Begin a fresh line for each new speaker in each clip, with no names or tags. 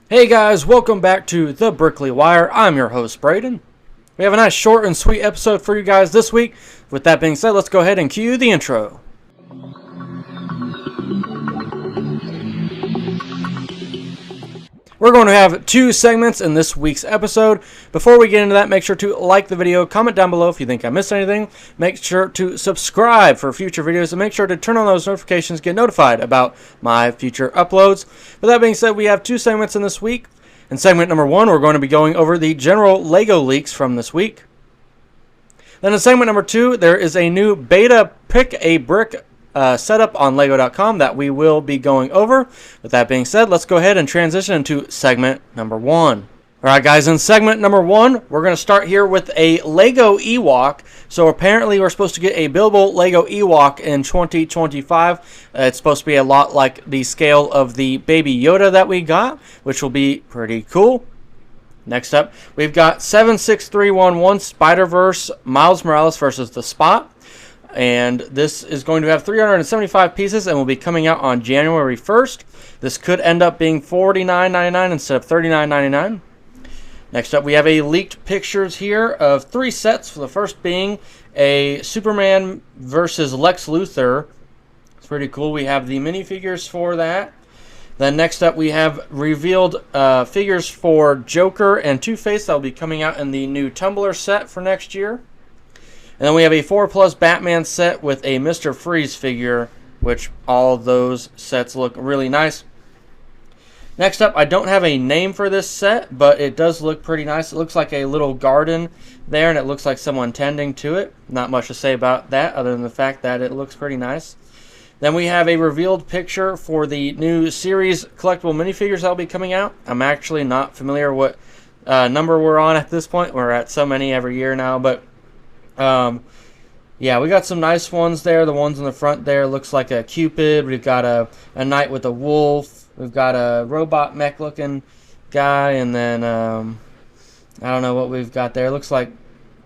Hey guys, welcome back to the Bricklink Wire. I'm your host, Braden. We have a nice short and sweet episode for you guys this week. With that being said, let's go ahead and cue the intro. We're going to have two segments in this week's episode. Before we get into that, make sure to like the video, comment down below if you think I missed anything. Make sure to subscribe for future videos, and make sure to turn on those notifications, get notified about my future uploads. With that being said, we have two segments in this week. In segment number one, we're going to be going over the general LEGO leaks from this week. Then in segment number two, there is a new beta pick a brick setup on lego.com that we will be going over. With that being said, let's go ahead and transition into segment number one. Alright guys, in segment number one, we're going to start here with a Lego Ewok. So apparently we're supposed to get a buildable Lego Ewok in 2025. It's supposed to be a lot like the scale of the Baby Yoda that we got, which will be pretty cool. Next up, we've got 76311 Spider-Verse Miles Morales versus the Spot. And this is going to have 375 pieces and will be coming out on January 1st. This could end up being $49.99 instead of $39.99. Next up, we have a leaked pictures here of three sets. For the first being a Superman versus Lex Luthor. It's pretty cool. We have the minifigures for that. Then next up, we have revealed figures for Joker and Two-Face that will be coming out in the new Tumbler set for next year. And then we have a 4+ Batman set with a Mr. Freeze figure, which all of those sets look really nice. Next up, I don't have a name for this set, but it does look pretty nice. It looks like a little garden there, and it looks like someone tending to it. Not much to say about that, other than the fact that it looks pretty nice. Then we have a revealed picture for the new series collectible minifigures that will be coming out. I'm actually not familiar what number we're on at this point. We're at so many every year now, but yeah, we got some nice ones there. The ones in the front there looks like a Cupid. We've got a knight with a wolf. We've got a robot mech looking guy, and then I don't know what we've got there. It looks like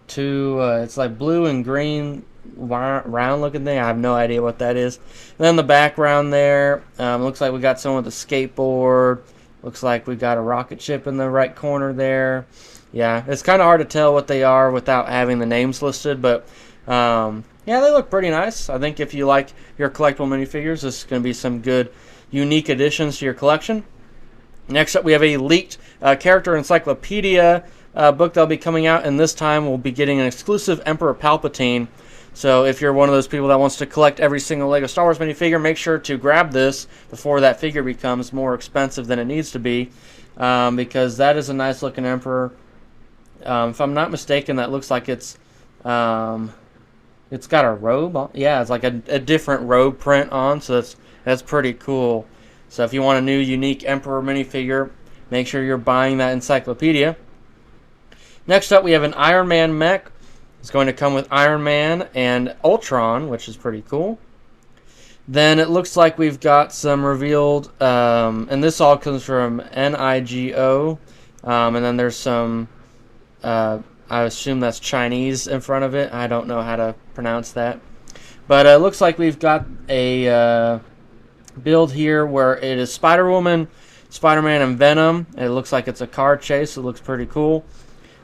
two. It's like blue and green round looking thing. I have no idea what that is. And then the background there looks like we got someone with a skateboard. Looks like we got a rocket ship in the right corner there. Yeah, it's kind of hard to tell what they are without having the names listed, but yeah, they look pretty nice. I think if you like your collectible minifigures, this is going to be some good, unique additions to your collection. Next up, we have a leaked character encyclopedia book that will be coming out, and this time we'll be getting an exclusive Emperor Palpatine. So if you're one of those people that wants to collect every single Lego Star Wars minifigure, make sure to grab this before that figure becomes more expensive than it needs to be, because that is a nice looking Emperor. If I'm not mistaken, that looks like it's got a robe on. Yeah, it's like a different robe print on, so that's pretty cool. So if you want a new unique Emperor minifigure, make sure you're buying that encyclopedia. Next up, we have an Iron Man mech. It's going to come with Iron Man and Ultron, which is pretty cool. Then it looks like we've got some revealed, and this all comes from NIGO, and then there's some I assume that's Chinese in front of it. I don't know how to pronounce that. But it looks like we've got a build here where it is Spider-Woman, Spider-Man, and Venom. It looks like it's a car chase. It looks pretty cool.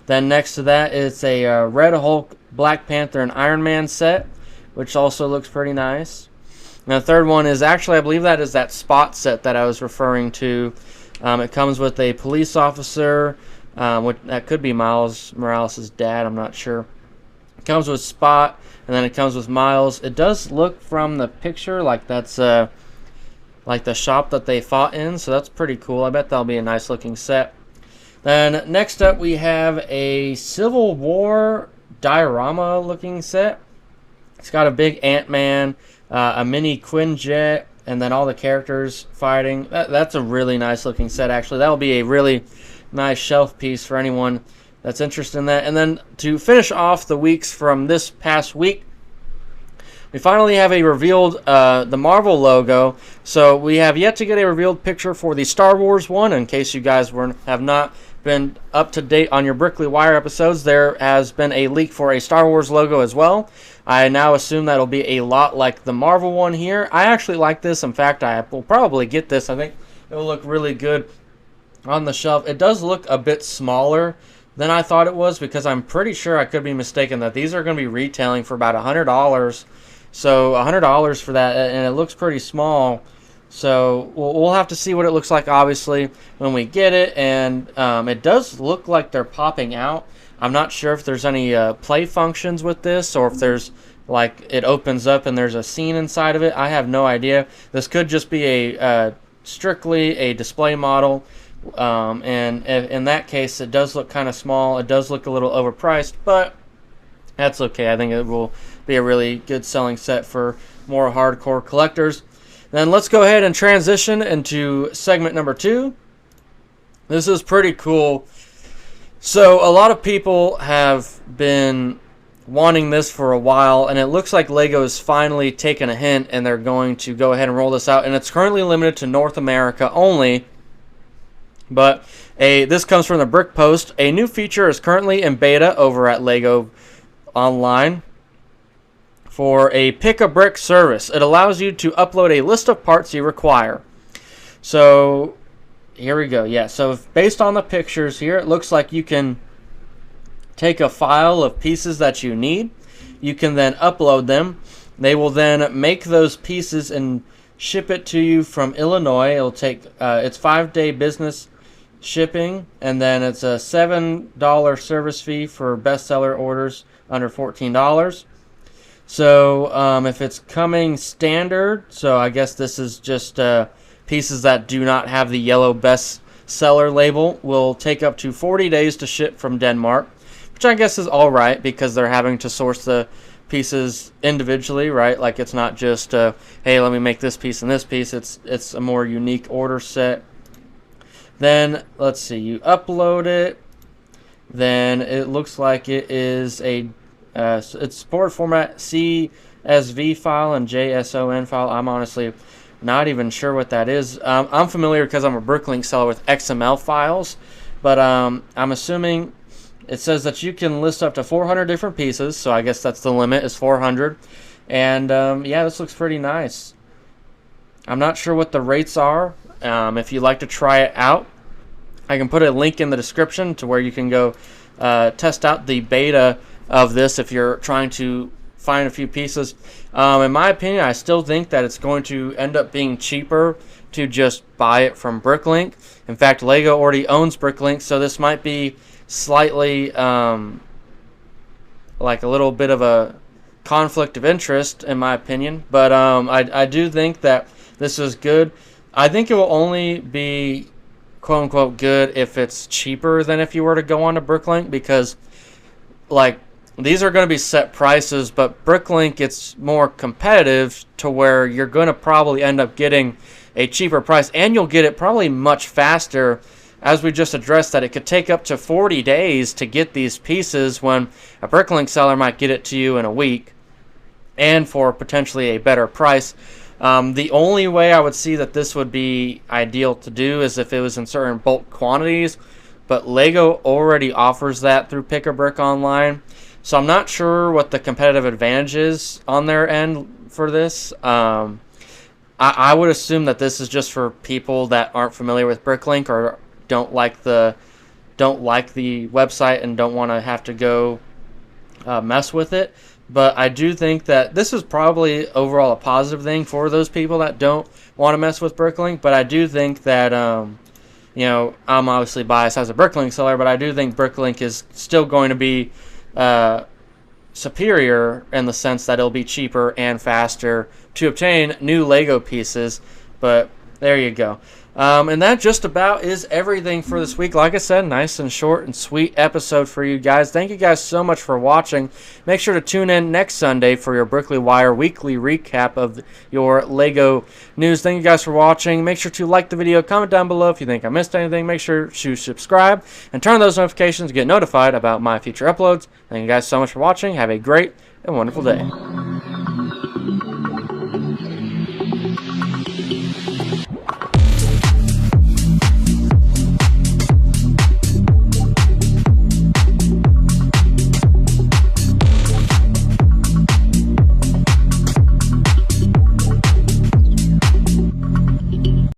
Then next to that is a Red Hulk, Black Panther, and Iron Man set, which also looks pretty nice. And the third one is actually, I believe that is that Spot set that I was referring to. It comes with a police officer. That could be Miles Morales' dad, I'm not sure. It comes with Spot, and then it comes with Miles. It does look from the picture like that's like the shop that they fought in, so that's pretty cool. I bet that'll be a nice looking set. Then next up we have a Civil War diorama looking set. It's got a big Ant-Man, a mini Quinjet, and then all the characters fighting. That's a really nice looking set, actually. That will be a really nice shelf piece for anyone that's interested in that. And then to finish off the weeks from this past week, we finally have a revealed the Marvel logo. So we have yet to get a revealed picture for the Star Wars one. In case you guys have not been up to date on your Bricklink Wire episodes, there has been a leak for a Star Wars logo as well. I now assume that'll be a lot like the Marvel one here. I actually like this. In fact, I will probably get this. I think it will look really good on the shelf. It does look a bit smaller than I thought it was, because I'm pretty sure, I could be mistaken, that these are going to be retailing for about $100. So $100 for that, and it looks pretty small. So we'll have to see what it looks like, obviously, when we get it. And it does look like they're popping out. I'm not sure if there's any play functions with this, or if there's, like, it opens up and there's a scene inside of it. I have no idea. This could just be a strictly a display model. And in that case, it does look kind of small. It does look a little overpriced, but that's okay. I think it will be a really good selling set for more hardcore collectors. Then let's go ahead and transition into segment number 2. This is pretty cool. So a lot of people have been wanting this for a while, and it looks like LEGO has finally taken a hint, and they're going to go ahead and roll this out. And it's currently limited to North America only. But this comes from the Brick Post. A new feature is currently in beta over at LEGO Online for a pick-a-brick service. It allows you to upload a list of parts you require. So here we go. Yeah, so based on the pictures here, it looks like you can take a file of pieces that you need. You can then upload them. They will then make those pieces and ship it to you from Illinois. It'll take it's 5-day business shipping, and then it's a $7 service fee for bestseller orders under $14. So if it's coming standard, so I guess this is just pieces that do not have the yellow bestseller label, will take up to 40 days to ship from Denmark, which I guess is all right, because they're having to source the pieces individually, right? Like, it's not just hey, let me make this piece and this piece. It's a more unique order set. Then let's see, you upload it. Then it looks like it is a it's support format CSV file and JSON file. I'm honestly not even sure what that is. I'm familiar because I'm a Bricklink seller with XML files, but I'm assuming it says that you can list up to 400 different pieces, so I guess that's the limit, is 400. And yeah, this looks pretty nice. I'm not sure what the rates are. If you'd like to try it out, I can put a link in the description to where you can go test out the beta of this if you're trying to find a few pieces. In my opinion, I still think that it's going to end up being cheaper to just buy it from Bricklink. In fact, LEGO already owns Bricklink, so this might be slightly like a little bit of a conflict of interest, in my opinion. But I do think that this is good. I think it will only be quote-unquote good if it's cheaper than if you were to go on to Bricklink, because, like, these are going to be set prices, but Bricklink, it's more competitive to where you're going to probably end up getting a cheaper price, and you'll get it probably much faster. As we just addressed, that it could take up to 40 days to get these pieces, when a Bricklink seller might get it to you in a week, and for potentially a better price. The only way I would see that this would be ideal to do is if it was in certain bulk quantities, but LEGO already offers that through Pick-a-Brick Online. So I'm not sure what the competitive advantage is on their end for this. I would assume that this is just for people that aren't familiar with Bricklink, or don't like the website and don't want to have to go mess with it. But I do think that this is probably overall a positive thing for those people that don't want to mess with Bricklink. But I do think that you know, I'm obviously biased as a Bricklink seller, but I do think Bricklink is still going to be superior in the sense that it'll be cheaper and faster to obtain new LEGO pieces. But there you go. And that just about is everything for this week. Like I said, nice and short and sweet episode for you guys. Thank you guys so much for watching. Make sure to tune in next Sunday for your Brickley Wire weekly recap of your LEGO news. Thank you guys for watching. Make sure to like the video, comment down below if you think I missed anything. Make sure to subscribe and turn on those notifications to get notified about my future uploads. Thank you guys so much for watching. Have a great and wonderful day.